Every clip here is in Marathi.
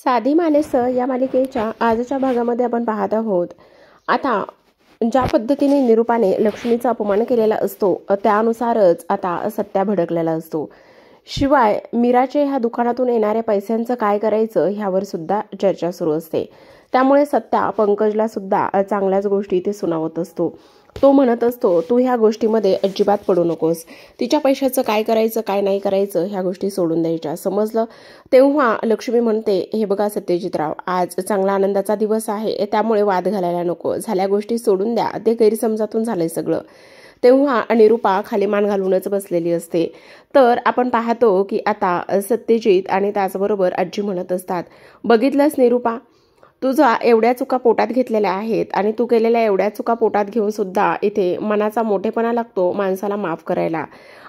साधी माणसं या मालिकेच्या आजच्या भागामध्ये आपण पाहत आहोत। आता ज्या पद्धतीने निरूपाने लक्ष्मीचा अपमान केलेला असतो त्यानुसारच आता सत्या भडकलेला असतो। शिवाय मीराचे ह्या दुकानातून येणाऱ्या पैशांचं काय करायचं ह्यावर सुद्धा चर्चा सुरू असते। त्यामुळे सत्या पंकजला सुद्धा चांगल्याच गोष्टी ते सुनावत असतो। तो म्हणत असतो तू ह्या गोष्टीमध्ये अजिबात पडू नकोस, तिच्या पैशाचं काय करायचं काय नाही करायचं ह्या गोष्टी सोडून द्यायच्या, समजलं। तेव्हा लक्ष्मी म्हणते हे बघा सत्यजितराव, आज चांगला आनंदाचा दिवस आहे, त्यामुळे वाद घालायला नको, झाल्या गोष्टी सोडून द्या, ते गैरसमजातून झालंय सगळं। तेव्हा निरूपा खाली मान घालूनच बसलेली असते। तर आपण पाहतो की आता सत्यजित आणि त्याचबरोबर आजी म्हणत असतात बघितलंस निरूपा, तुझा एवढ्या चुका पोटात घेतलेल्या आहेत आणि तू केलेल्या एवढ्या चुका पोटात घेऊन सुद्धा इथे मनाचा मोठेपणा लागतो माणसाला माफ करायला,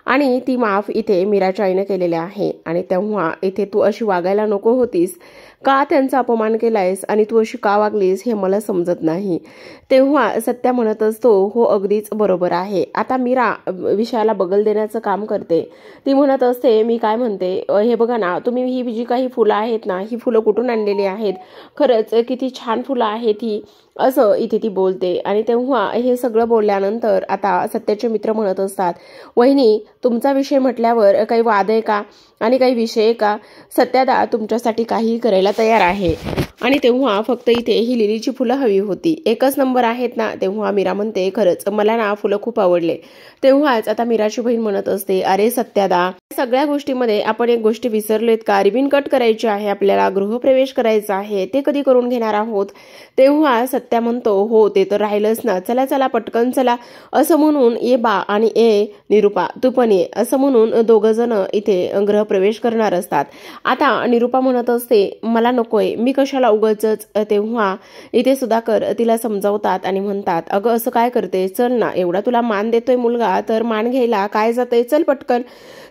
आणि ती माफ इथे मीराच्या आईने केलेली आहे। आणि तेव्हा इथे तू अशी वागायला नको होतीस, का त्यांचा अपमान केलायस आणि तू अशी का वागलीस हे मला समजत नाही। तेव्हा सत्या म्हणत असतो हो अगदीच बरोबर आहे। आता मीरा विषयाला बगल देण्याचं काम करते। ती म्हणत असते मी काय म्हणते, हे बघा ना, तुम्ही ही जी काही फुलं आहेत ना, ही फुलं कुठून आणलेली आहेत, खरंच किती छान फुलं आहेत ही, असं इथे ती बोलते। आणि तेव्हा हे सगळं बोलल्यानंतर आता सत्याचे मित्र म्हणत असतात वहिनी, तुमचा विषय म्हटल्यावर काही वाद आहे का आणि काही विषय आहे का, सत्यादा तुमच्यासाठी काही करायला तयार आहे। आणि तेव्हा फक्त इथे ही लिलीची फुलं हवी होती, एकच नंबर आहेत ना। तेव्हा मीरा म्हणते खरंच मला ना फुलं खूप आवडले। तेव्हाच आता मीराची बहीण म्हणत असते अरे सत्यादा, सगळ्या गोष्टीमध्ये आपण एक गोष्ट विसरलोत का, रिबीन कट करायची आहे आपल्याला, गृहप्रवेश करायचा आहे, ते कधी करून घेणार आहोत। तेव्हा सत्या म्हणतो हो ते तर राहिलंच ना, चला चला पटकन चला, असं म्हणून ये बा आणि ए निरूपा तू पण ये, असं म्हणून दोघं जण इथे गृहप्रवेश करणार असतात। आता निरूपा म्हणत असते मला नकोय, मी कशाला उगाचच। तेव्हा इथे सुधाकर तिला समजावतात आणि म्हणतात अगं असं काय करते, चल ना, एवढा तुला मान देतोय मुलगा तर मान घ्यायला काय जातंय, चल पटकन।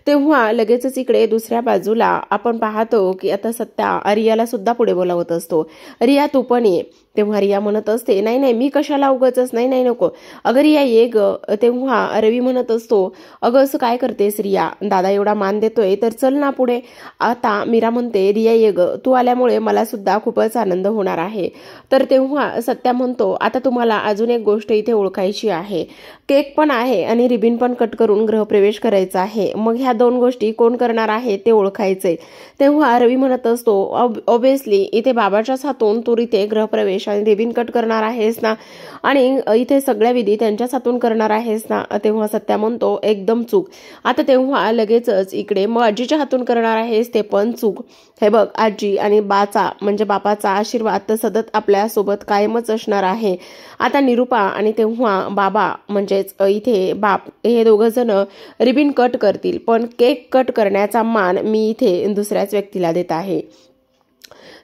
तेव्हा लगेचच इकडे दुसऱ्या बाजूला आपण पाहतो की आता सत्या रियाला सुद्धा पुढे बोलावत असतो, रिया तू पण ये। तेव्हा रिया म्हणत असते नाही नाही मी कशाला उगाचच, नाही नाही नको, अगं रिया ये ग। तेव्हा रवी म्हणत असतो अगं असं काय करतेस रिया, दादा एवढा मान देतोय तर चल ना पुढे। आता मीरा म्हणते रिया ये ग, तू आल्यामुळे मला सुद्धा खूपच आनंद होणार आहे। तर तेव्हा सत्या म्हणतो आता तुम्हाला अजून एक गोष्ट इथे ओळखायची आहे, केक पण आहे आणि रिबीन पण कट करून गृहप्रवेश करायचा आहे, मग ह्या दोन गोष्टी कोण करणार आहे ते ओळखायचंय। तेव्हा रवी म्हणत असतो ऑब्विसली इथे बाबाच्याच हातून तू इथे गृहप्रवेश आणि रिबीन कट करणार आहेस ना, आणि इथे सगळ्या विधी त्यांच्याच हातून करणार आहेस ना। तेव्हा सत्या म्हणतो एकदम चूक। आता तेव्हा लगेचच इकडे मग आजीच्या हातून करणार आहेस ते पण चूक। हे बघ आजी आणि बाचा म्हणजे बापाचा आशीर्वाद तर सतत आपल्या सोबत कायमच असणार आहे। आता निरूपा आणि तेव्हा बाबा म्हणजेच इथे बाप हे दोघं जण रिबीन कट करतील, पण केक कट करण्याचा मान मी इथे दुसऱ्याच व्यक्तीला देत आहे।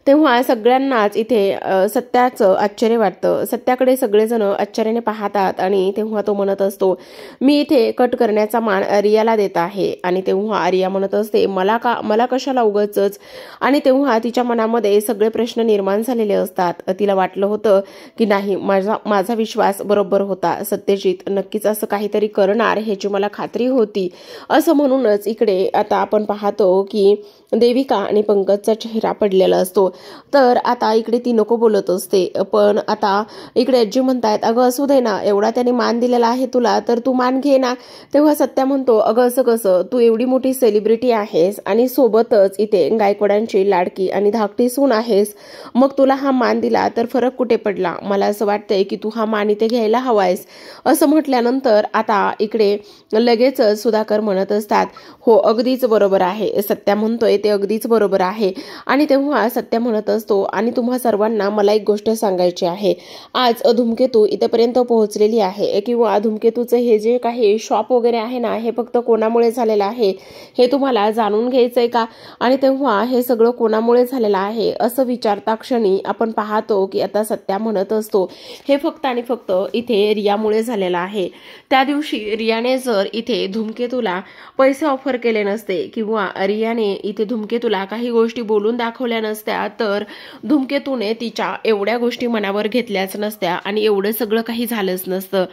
तेव्हा सगळ्यांनाच इथे सत्याचं आश्चर्य वाटतं, सत्याकडे सगळेजण आश्चर्याने पाहतात आणि तेव्हा तो म्हणत असतो मी इथे कट करण्याचा मान रियाला देत आहे। आणि तेव्हा रिया म्हणत असते मला कशाला उगाचच। आणि तेव्हा तिच्या मनामध्ये सगळे प्रश्न निर्माण झालेले असतात। तिला वाटलं होतं की नाही माझा विश्वास बरोबर होता, सत्यजित नक्कीच असं काहीतरी करणार ह्याची मला खात्री होती, असं म्हणूनच इकडे आता आपण पाहतो की देविका आणि पंकजचा चेहरा पडलेला असतो। तर आता इकडे ती नको बोलत असते, पण आता इकडे आजी म्हणतायत अगं असू दे ना, एवढा त्याने मान दिलेला आहे तुला तर तू मान घे ना। तेव्हा सत्या म्हणतो अगं असं कसं, तू एवढी मोठी सेलिब्रिटी आहेस आणि सोबतच इथे गायकवाडांची लाडकी आणि धाकटी सून आहेस, मग तुला हा मान दिला तर फरक कुठे पडला, मला असं वाटतंय की तू हा मान इथे घ्यायला हवायस। असं म्हटल्यानंतर आता इकडे लगेचच सुधाकर म्हणत असतात हो अगदीच बरोबर आहे, सत्या म्हणतोय ते अगदीच बरोबर आहे। आणि तेव्हा सत्या म्हणत असतो आणि तुम्हा सर्वांना मला एक गोष्ट सांगायची आहे, आज धूमकेतू इथेपर्यंत पोहोचलेली आहे किंवा धूमकेतूचं हे जे काही शॉप वगैरे आहे ना, हे फक्त कोणामुळे झालेलं आहे हे तुम्हाला जाणून घ्यायचंय का। आणि तेव्हा हे सगळं कोणामुळे झालेलं आहे असं विचारता क्षणी आपण पाहतो की आता सत्या म्हणत असतो हे फक्त आणि फक्त इथे रियामुळे झालेलं आहे। त्या दिवशी रियाने जर इथे धूमकेतूला पैसे ऑफर केले नसते किंवा रियाने इथे धूमकेतूला काही गोष्टी बोलून दाखवल्या नसत्या तर धूमकेतूने तिच्या एवढ्या गोष्टी मनावर घेतल्याच नसत्या आणि एवढं सगळं काही झालंच नसतं।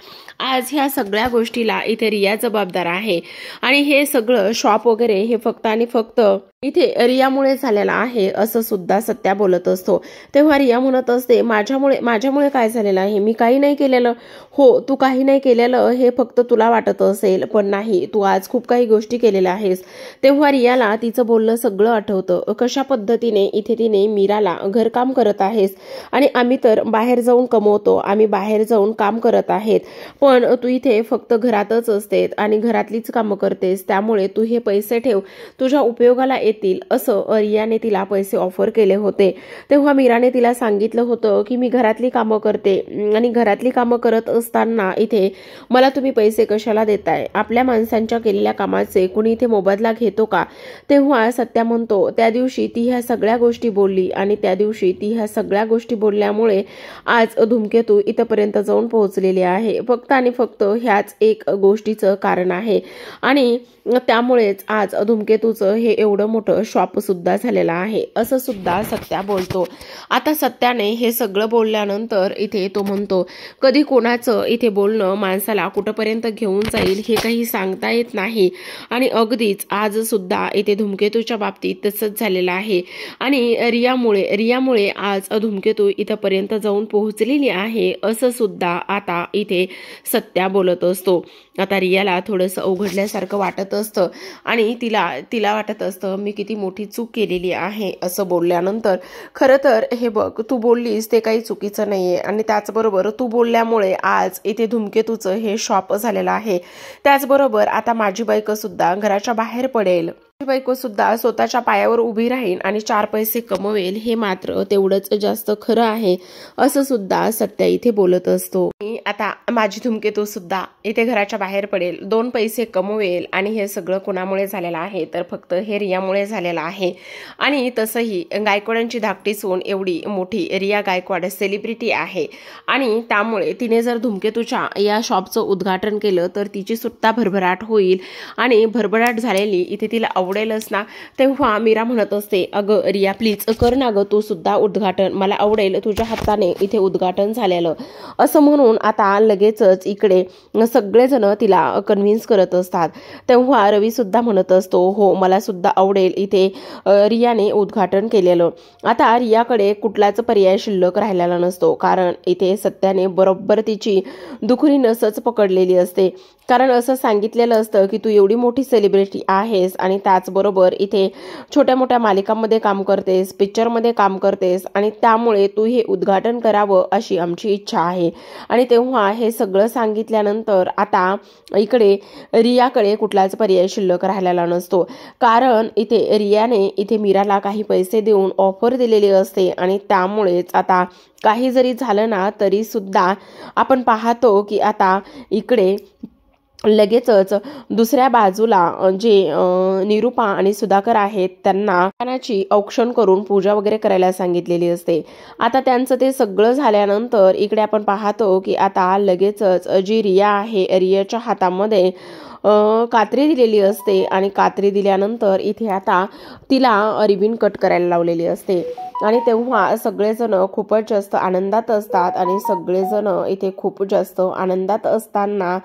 आज ह्या सगळ्या गोष्टीला इथे रिया जबाबदार आहे आणि हे सगळं शॉप वगैरे हे फक्त आणि फक्त इथे रियामुळे झालेला आहे असं सुद्धा सत्या बोलत असतो। तेव्हा रिया म्हणत असते, माझ्यामुळे काय झालेलं आहे, मी काही नाही केलेलं। हो, तू काही नाही केलेलं हे फक्त तुला वाटत असेल, पण नाही, तू आज खूप काही गोष्टी केलेल्या आहेस। तेव्हा रियाला तिचं बोलणं सगळं आठवतं, कशा पद्धतीने इथे तिने मीराला घरकाम करत आहेस आणि आम्ही तर बाहेर जाऊन कमवतो, आम्ही बाहेर जाऊन काम करत आहेत, पण तू इथे फक्त घरातच असते आणि घरातलीच कामं करतेस, त्यामुळे तू हे पैसे ठेव, तुझ्या उपयोगाला येतील असं रियाने तिला पैसे ऑफर केले होते। तेव्हा मीराने तिला सांगितलं होतं की मी घरातली कामं करते आणि घरातली कामं करत असताना इथे मला तुम्ही पैसे कशाला देताय, आपल्या माणसांच्या केलेल्या कामाचे कुणी इथे मोबदला घेतो का। तेव्हा सत्या म्हणतो, त्या दिवशी ती ह्या सगळ्या गोष्टी बोलली आणि त्या दिवशी ती ह्या सगळ्या गोष्टी बोलल्यामुळे आज धूमकेतू इथपर्यंत जाऊन पोहोचलेली आहे, फक्त आणि फक्त ह्याच एक गोष्टीचं कारण आहे आणि त्यामुळेच आज धूमकेतूचं हे एवढं मोठं शॉप सुद्धा झालेलं आहे असं सुद्धा सत्या बोलतो। आता सत्याने हे सगळं बोलल्यानंतर इथे तो म्हणतो, कधी कोणाचं इथे बोलणं माणसाला कुठपर्यंत घेऊन जाईल हे काही सांगता येत नाही आणि अगदीच आज सुद्धा इथे धूमकेतूच्या बाबतीत तसंच झालेलं आहे आणि रियामुळे आज धूमकेतू इथपर्यंत जाऊन पोहोचलेली आहे असं सुद्धा आता इथे सत्या बोलत असतो। आता रियाला थोडंसं अवघडल्यासारखं वाटत असतं आणि तिला वाटत असतं, मी किती मोठी चूक केलेली आहे असं बोलल्यानंतर, खरं तर हे बघ, तू बोललीस ते काही चुकीचं नाहीये आणि त्याचबरोबर तू बोलल्यामुळे आज इथे धूमकेतूचं हे शॉप झालेलं आहे। त्याचबरोबर आता माझी बायको सुद्धा घराच्या बाहेर पडेल, बायको सुद्धा स्वतःच्या पायावर उभी राहील आणि 4 पैसे कमवेल, हे मात्र तेवढंच जास्त खरं आहे असं सुद्धा सत्या इथे बोलत असतो। आता माझी धूमकेतू सुद्धा इथे घराच्या बाहेर पडेल, 2 पैसे कमवेल आणि हे सगळं कोणामुळे झालेलं आहे तर फक्त हे रियामुळे झालेलं आहे। आणि तसंही गायकवाडांची धाकटी सून एवढी मोठी रिया गायकवाड सेलिब्रिटी आहे आणि त्यामुळे तिने जर धूमकेतूच्या या शॉपचं उद्घाटन केलं तर तिची सुद्धा भरभराट होईल आणि भरभराट झालेली इथे तिला आवडेलच ना। तेव्हा मीरा म्हणत असते, अगं रिया प्लीज कर ना गं तू सुद्धा उद्घाटन, मला आवडेल तुझ्या हाताने इथे उद्घाटन झालेलं असं म्हणून आता लगेचच इकडे सगळेजण तिला कन्व्हिन्स करत असतात। तेव्हा रवी सुद्धा म्हणत असतो, हो मला सुद्धा आवडेल इथे रियाने उद्घाटन केलेलं। आता रियाकडे कुठलाच पर्याय शिल्लक राहिलेला नसतो, कारण इथे सत्याने बरोबर तिची दुखरी नसच पकडलेली असते, कारण असं सांगितलेलं असतं की तू एवढी मोठी सेलिब्रिटी आहेस आणि त्याचबरोबर इथे छोट्या मोठ्या मालिकांमध्ये काम करतेस, पिक्चरमध्ये काम करतेस आणि त्यामुळे तू हे उद्घाटन करावं अशी आमची इच्छा आहे। आणि तेव्हा हे सगळं सांगितल्यानंतर आता इकडे रियाकडे कुठलाच पर्याय शिल्लक राहिलेला नसतो, कारण इथे रियाने इथे मीराला काही पैसे देऊन ऑफर दिलेली असते आणि त्यामुळेच आता काही जरी झालं ना तरी सुद्धा आपण पाहतो की आता इकडे लगेचच दुसऱ्या बाजूला जे निरूपा आणि सुधाकर आहेत त्यांना कानाची औक्षण करून पूजा वगैरे करायला सांगितलेली असते। आता त्यांचं ते सगळं झाल्यानंतर इकडे आपण पाहतो की आता लगेचच जी रिया आहे, रियाच्या हातामध्ये कात्री दिलेली असते आणि कात्री दिल्यानंतर इथे आता तिला रिबीन कट करायला लावलेली असते आणि तेव्हा सगळेजण खूपच जास्त आनंदात असतात आणि सगळेजण इथे खूप जास्त आनंदात असताना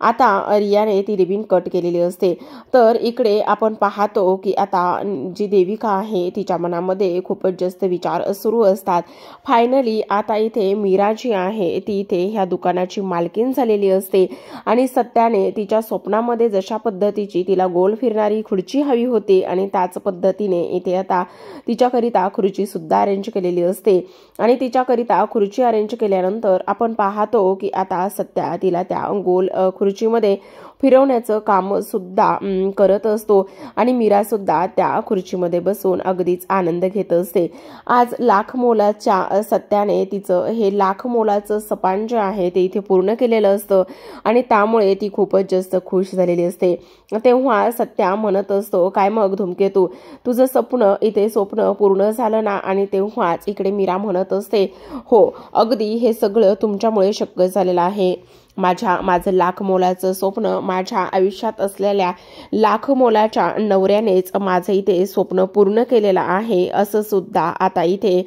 आता रियाने ती रिबीन कट केलेली असते। तर इकडे आपण पाहतो की आता जी देविका आहे तिच्या मनामध्ये खूपच जास्त विचार सुरू असतात। फायनली आता इथे मीरा जी आहे ती इथे ह्या दुकानाची मालकीण झालेली असते आणि सत्याने तिच्या स्वप्नामध्ये जशा पद्धतीची तिला गोल फिरणारी खुर्ची हवी होती आणि त्याच पद्धतीने इथे आता तिच्याकरिता खुर्ची सुद्धा अरेंज केलेली असते आणि तिच्याकरिता खुर्ची अरेंज केल्यानंतर आपण पाहतो की आता सत्या तिला त्या गोल खुर्चीमध्ये फिरवण्याचं काम सुद्धा करत असतो आणि मीरा सुद्धा त्या खुर्चीमध्ये बसून अगदीच आनंद घेत असते। आज लाख मोलाच्या सत्याने तिचं हे लाख मोलाचं सपान जे आहे ते इथे पूर्ण केलेलं असतं आणि त्यामुळे ती खूपच जास्त खुश झालेली असते। तेव्हा सत्या म्हणत असतो, काय मग धूमकेतू, तुझं स्वप्न पूर्ण झालं ना। आणि तेव्हाच इकडे मीरा म्हणत असते, हो अगदी हे सगळं तुमच्यामुळे शक्य झालेलं आहे। माझं लाख मोलाचं स्वप्न, माझ्या आयुष्यात असलेल्या लाख मोलाच्या नवऱ्यानेच माझं इथे स्वप्न पूर्ण केलेलं आहे असं सुद्धा आता इथे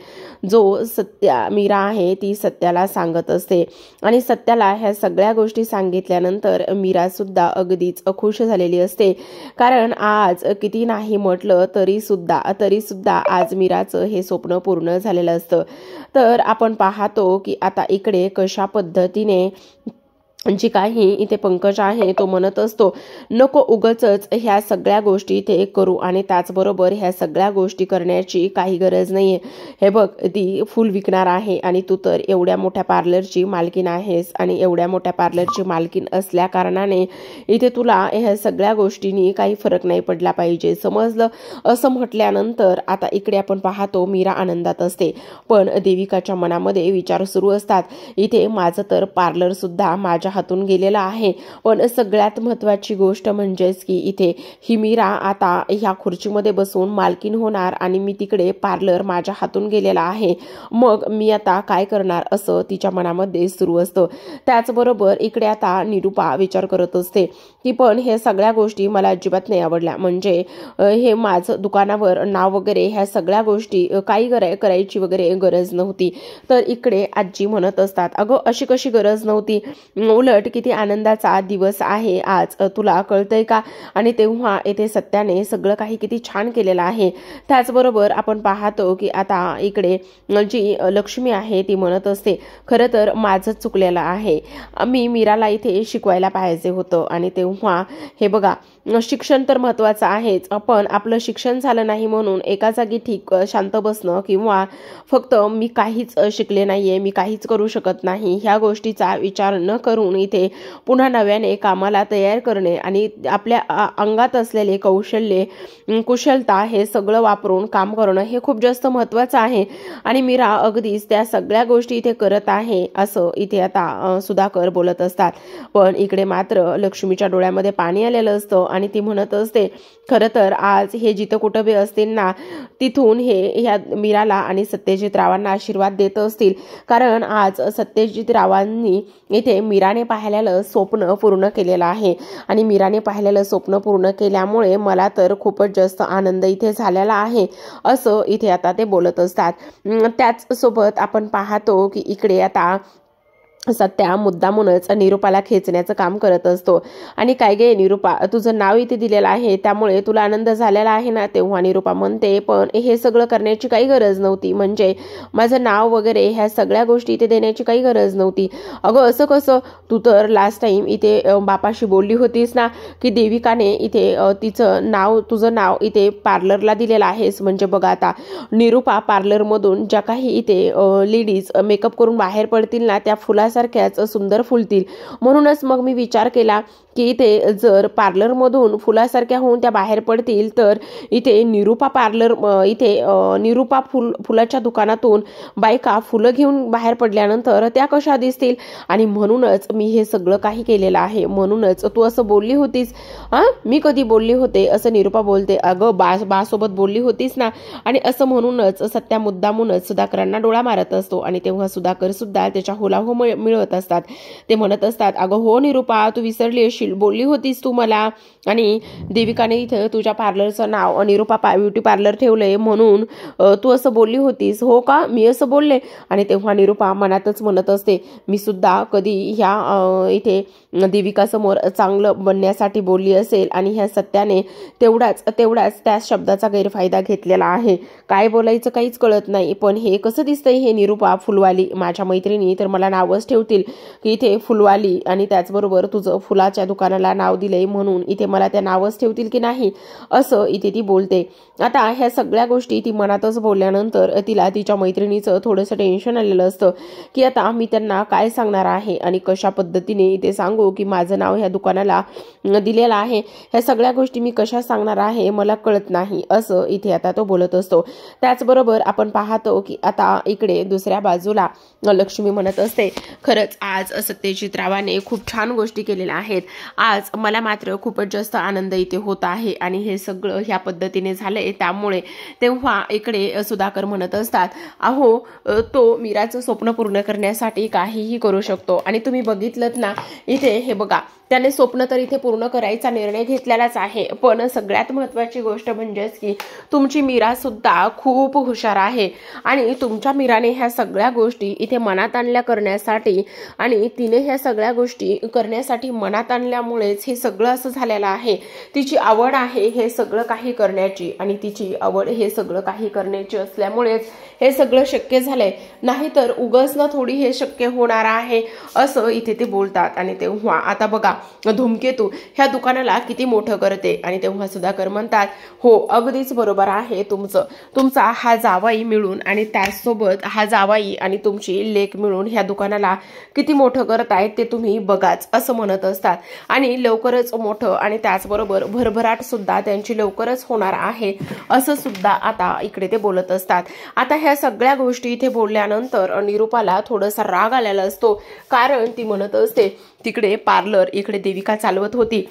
जो सत्या मीरा आहे ती सत्याला सांगत असते. आणि सत्याला ह्या सगळ्या गोष्टी सांगितल्यानंतर मीरा सुद्धा अगदीच खुश झालेली असते. कारण आज किती नाही म्हटलं तरी सुद्धा आज मीराचं हे स्वप्न पूर्ण झालेलं असतं. तर आपण पाहतो की आता इकडे कशा पद्धतीने जी काही इथे पंकज आहे तो म्हणत असतो, नको उगाचच ह्या सगळ्या गोष्टी इथे करू, आणि त्याचबरोबर ह्या सगळ्या गोष्टी करण्याची काही गरज नाहीये. हे बघ, ती फुल विकणार आहे आणि तू तर एवढ्या मोठ्या पार्लरची मालकीण आहेस, आणि एवढ्या मोठ्या पार्लरची मालकीण असल्या कारणाने इथे तुला ह्या सगळ्या गोष्टींनी काही फरक नाही पडला पाहिजे, समजलं. असं म्हटल्यानंतर आता इकडे आपण पाहतो मीरा आनंदात असते, पण देविकाच्या मनामध्ये विचार सुरू असतात, इथे माझं तर पार्लर सुद्धा माझ्या हातून गेलेला आहे. पण सगळ्यात महत्त्वाची गोष्ट म्हणजेच की इथे ही मीरा आता ह्या खुर्चीमध्ये बसून मालकीण होणार आणि मी तिकडे पार्लर माझ्या हातून गेलेला आहे, मग मी आता काय करणार असं तिच्या मनामध्ये सुरू असतं. त्याचबरोबर इकडे आता निरूपा विचार करत असते की पण हे सगळ्या गोष्टी मला अजिबात नाही आवडल्या. म्हणजे हे माझं दुकानावर नाव वगैरे ह्या सगळ्या गोष्टी काही करायची वगैरे गरज नव्हती. तर इकडे आजी म्हणत असतात, अगं अशी कशी गरज नव्हती, उलट किती आनंदाचा दिवस आहे आज, तुला कळतंय का. आणि तेव्हा येथे सत्याने सगळं काही किती छान केलेलं आहे. त्याचबरोबर आपण पाहतो की आता इकडे जी लक्ष्मी आहे ती म्हणत असते, खरं तर माझं चुकलेलं आहे, मी मीराला इथे शिकवायला पाहिजे होतं. आणि तेव्हा हे बघा, शिक्षण तर महत्त्वाचं आहेच, पण आपलं शिक्षण झालं नाही म्हणून एका जागी ठीक शांत बसणं किंवा फक्त मी काहीच शिकले नाहीये, मी काहीच करू शकत नाही, ह्या गोष्टीचा विचार न करून इथे पुन्हा नव्याने कामाला तयार करणे आणि आपल्या अंगात असलेले कुशलता हे सगळं वापरून काम करणं हे खूप जास्त महत्त्वाचं आहे. आणि मीरा अगदीच त्या सगळ्या गोष्टी इथे करत आहे असं इथे आता सुधाकर बोलत असतात. पण इकडे मात्र लक्ष्मीच्या डोळ्यामध्ये पाणी आलेलं असतं आणि ती म्हणत असते, खरं तर आज हे जिथं कुठं बी असतील ना तिथून हे ह्या मीराला आणि सत्यजित रावांना आशीर्वाद देत असतील, कारण आज सत्यजित रावांनी इथे मीराने पाहिलेलं स्वप्न पूर्ण केलेलं आहे. आणि मीराने पाहिलेलं स्वप्न पूर्ण केल्यामुळे मला तर खूपच जास्त आनंद इथे झालेला आहे असं इथे आता ते बोलत असतात. त्याच सोबत आपण पाहतो की इकडे आता सत्या मुद्दामूनच निरूपाला खेचण्याचं काम करत असतो. आणि काय गे निरूपा, तुझं नाव इथे दिलेलं आहे त्यामुळे तुला आनंद झालेला आहे ना. तेव्हा निरूपा म्हणते, पण हे सगळं करण्याची काही गरज नव्हती, म्हणजे माझं नाव वगैरे ह्या सगळ्या गोष्टी इथे देण्याची काही गरज नव्हती. अगं असं कसं, तू तर लास्ट टाइम इथे बापाशी बोलली होतीस ना की देविकाने इथे तुझं नाव इथे पार्लरला दिलेलं आहेस. म्हणजे बघा आता निरूपा पार्लरमधून ज्या काही इथे लेडीज मेकअप करून बाहेर पडतील ना त्या फुलासारख्याच सुंदर फुलतील. म्हणूनच मग मी विचार केला की इथे जर पार्लरमधून फुलासारख्या होऊन त्या बाहेर पडतील तर इथे निरूपा फुलाच्या दुकानातून बायका फुलं घेऊन बाहेर पडल्यानंतर त्या कशा दिसतील. आणि म्हणूनच मी हे सगळं काही केलेलं आहे. म्हणूनच तू असं बोलली होतीस. मी कधी बोलली होते असं निरूपा बोलते. अगं बासोबत बोलली होतीस ना. आणि असं म्हणूनच सत्या मुद्दामूनच सुधाकरांना डोळा मारत असतो. आणि तेव्हा सुधाकर सुद्धा त्याच्या हुलाहो मिळवत असतात. ते म्हणत असतात, अगं हो निरूपा, तू विसरली अशील, बोलली होतीस तू मला, आणि देविकाने इथं तुझ्या पार्लरचं नाव निरूपा ब्युटी पार्लर ठेवलंय म्हणून तू असं बोलली होतीस. हो का, मी असं बोलले. आणि तेव्हा निरूपा मनातच म्हणत असते, मी सुद्धा कधी ह्या इथे देविकासमोर चांगलं बनण्यासाठी बोलली असेल आणि ह्या सत्याने तेवढाच त्या शब्दाचा गैरफायदा घेतलेला आहे. काय बोलायचं काहीच कळत नाही. पण हे कसं दिसतंय, हे निरूपा फुलवाली, माझ्या मैत्रिणी तर मला नावच ठेवतील की इथे फुलवाली, आणि त्याचबरोबर तुझं फुलाच्या दुकानाला नाव दिलंय म्हणून इथे मला त्या नावच ठेवतील की नाही असं इथे ती बोलते. आता ह्या सगळ्या गोष्टी ती मनातच बोलल्यानंतर तिला तिच्या मैत्रिणीचं थोडंसं टेन्शन आलेलं असतं की आता मी त्यांना काय सांगणार आहे आणि कशा पद्धतीने इथे सांगू की माझं नाव ह्या दुकानाला दिलेलं आहे. ह्या सगळ्या गोष्टी मी कशा सांगणार आहे मला कळत नाही असं इथे आता तो बोलत असतो. त्याचबरोबर आपण पाहतो की आता इकडे दुसऱ्या बाजूला लक्ष्मी म्हणत असते, खरंच आज सत्यजित रावाने खूप छान गोष्टी केलेल्या आहेत. आज मला मात्र खूपच जास्त आनंद इथे होत आहे आणि हे सगळं ह्या पद्धतीने झालंय त्यामुळे. तेव्हा इकडे सुधाकर म्हणत असतात, अहो तो मीराचं स्वप्न पूर्ण करण्यासाठी काहीही करू शकतो. आणि तुम्ही बघितलंत ना इथे, हे बघा, त्याने स्वप्न तर इथे पूर्ण करायचा निर्णय घेतलेलाच आहे. पण सगळ्यात महत्त्वाची गोष्ट म्हणजेच की तुमची मीरा सुद्धा खूप हुशार आहे आणि तुमच्या मीराने ह्या सगळ्या गोष्टी इथे मनात आणल्या करण्यासाठी, आणि तिने ह्या सगळ्या गोष्टी करण्यासाठी मनात आणल्यामुळेच हे सगळं असं झालेलं आहे. तिची आवड आहे हे सगळं काही करण्याची, आणि तिची आवड हे सगळं काही करण्याची असल्यामुळेच हे सगळं शक्य झालंय. नाहीतर उगाच ना थोडी हे शक्य होणार आहे असं इथे ते बोलतात. आणि तेव्हा आता बघा, धूमकेतू ह्या दुकानाला किती मोठं करते. आणि तेव्हा सुधाकर म्हणतात, हो अगदीच बरोबर आहे तुमचा हा जावाई मिळून आणि त्याचसोबत हा जावाई आणि तुमची लेक मिळून ह्या दुकानाला किती मोठं करतायत ते तुम्ही बघाच, असं म्हणत असतात. आणि लवकरच मोठं आणि त्याचबरोबर भरभराट सुद्धा त्यांची लवकरच होणार आहे असं सुद्धा आता इकडे ते बोलत असतात. आता ह्या सगळ्या गोष्टी इथे बोलल्यानंतर निरूपाला थोडासा राग आलेला असतो, कारण ती म्हणत असते तिकडे पार्लर इकडे देविका चालवत होती,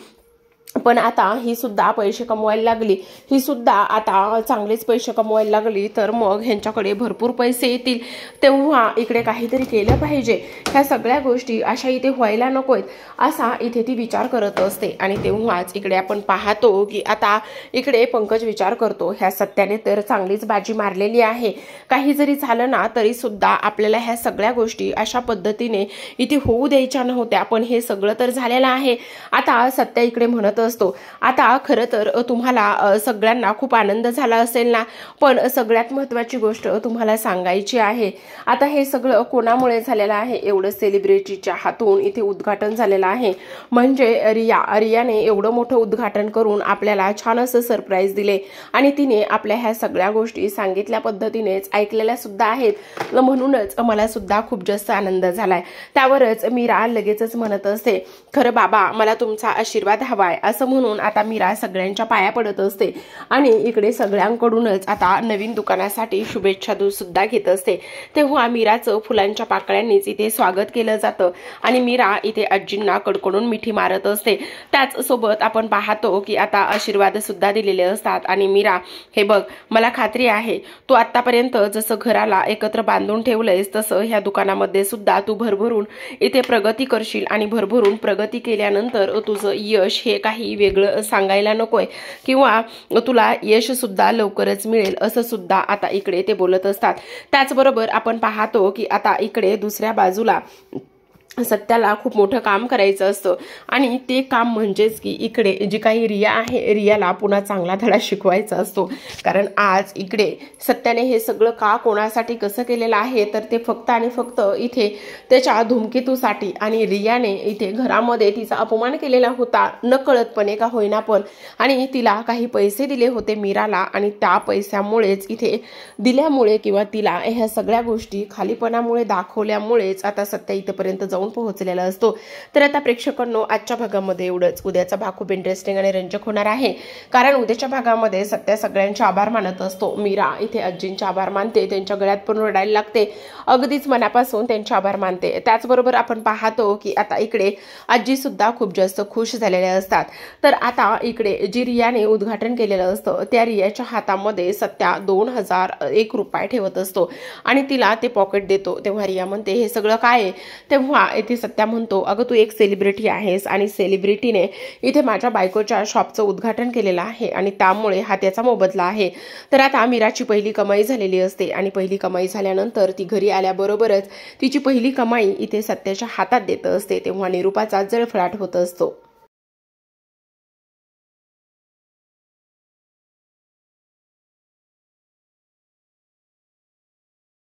पण आता ही सुद्धा पैसे कमवायला लागली, ही सुद्धा आता चांगलेच पैसे कमवायला लागली, तर मग ह्यांच्याकडे भरपूर पैसे येतील, तेव्हा इकडे काहीतरी केलं पाहिजे. ह्या सगळ्या गोष्टी अशा इथे व्हायला नकोत असा इथे ती विचार करत असते. आणि तेव्हाच इकडे आपण पाहतो की आता इकडे पंकज विचार करतो, ह्या सत्याने तर चांगलीच बाजी मारलेली आहे, काही जरी झालं ना तरी सुद्धा आपल्याला ह्या सगळ्या गोष्टी अशा पद्धतीने इथे होऊ द्यायच्या नव्हत्या, पण हे सगळं तर झालेलं आहे. आता सत्या इकडे म्हणत असतो, आता खरं तर तुम्हाला सगळ्यांना खूप आनंद झाला असेल ना, पण सगळ्यात महत्त्वाची गोष्ट तुम्हाला सांगायची आहे. आता हे सगळं कोणामुळे झालेलं आहे, एवढं सेलिब्रिटीच्या हातून इथे उद्घाटन झालेलं आहे. म्हणजे रियाने एवढं मोठं उद्घाटन करून आपल्याला छान असं सरप्राईज दिले आणि तिने आपल्या ह्या सगळ्या गोष्टी सांगितल्या पद्धतीनेच ऐकलेल्या सुद्धा आहेत, म्हणूनच मला सुद्धा खूप जास्त आनंद झालाय. त्यावरच मीरा लगेचच म्हणत असते, खरं बाबा मला तुमचा आशीर्वाद हवाय, असं म्हणून आता मीरा सगळ्यांच्या पाया पडत असते आणि इकडे सगळ्यांकडूनच आता नवीन दुकानासाठी शुभेच्छा सुद्धा घेत असते. तेव्हा मीराचं फुलांच्या पाकळ्यांनीच इथे स्वागत केलं जातं आणि मीरा इथे आजींना कडकडून मिठी मारत असते. त्याच सोबत आपण पाहतो की आता आशीर्वाद सुद्धा दिलेले असतात आणि मीरा, हे बघ मला खात्री आहे तू आतापर्यंत जसं घराला एकत्र बांधून ठेवलंयस तसं ह्या दुकानामध्ये सुद्धा तू भरभरून इथे प्रगती करशील आणि भरभरून प्रगती केल्यानंतर तुझं यश हे काही वेगळं सांगायला नकोय किंवा तुला यश सुद्धा लवकरच मिळेल असं सुद्धा आता इकडे ते बोलत असतात. त्याचबरोबर आपण पाहतो की आता इकडे दुसऱ्या बाजूला सत्याला खूप मोठं काम करायचं असतं आणि ते काम म्हणजेच की इकडे जी काही रिया आहे, रियाला पुन्हा चांगला धडा शिकवायचा असतो. कारण आज इकडे सत्याने हे सगळं का कोणासाठी कसं केलेलं आहे, तर ते फक्त आणि फक्त इथे त्याच्या धूमकेतूसाठी, आणि रियाने इथे घरामध्ये तिचा अपमान केलेला होता नकळतपणे का होईना पण, आणि तिला काही पैसे दिले होते मीराला, आणि त्या पैशामुळेच इथे दिल्यामुळे किंवा तिला ह्या सगळ्या गोष्टी खालीपणामुळे दाखवल्यामुळेच आता सत्या इथेपर्यंत जाऊन पोहोचलेला असतो. तर आता प्रेक्षकांनो आजच्या भागामध्ये एवढंच. उद्याचा भाग खूप इंटरेस्टिंग आणि रंजक होणार आहे, कारण उद्याच्या भागामध्ये सत्या सगळ्यांचे आभार मानत असतो. मीरा इथे आजींचे आभार मानते, त्यांच्या गळ्यात पण रडायला लागते, अगदीच मनापासून त्यांचे आभार मानते. त्याचबरोबर आपण पाहतो की आता इकडे आजी सुद्धा खूप जास्त खुश झालेल्या असतात. तर आता इकडे जी रियाने उद्घाटन केलेलं असतं त्या रियाच्या हातामध्ये सत्या 2001 रुपये ठेवत असतो आणि तिला ते पॉकेट देतो. तेव्हा रिया म्हणते हे सगळं काय आहे, तेव्हा इथे सत्या म्हणतो, अगं तू एक सेलिब्रिटी आहेस आणि सेलिब्रिटीने इथे माझ्या बायकोच्या शॉपचं उद्घाटन केलेलं आहे आणि त्यामुळे हा त्याचा मोबदला आहे. तर आता मीराची पहिली कमाई झालेली असते आणि पहिली कमाई झाल्यानंतर ती घरी आल्याबरोबरच तिची पहिली कमाई इथे सत्याच्या हातात देत असते. तेव्हा निरूपाचा जळफळाट होत असतो.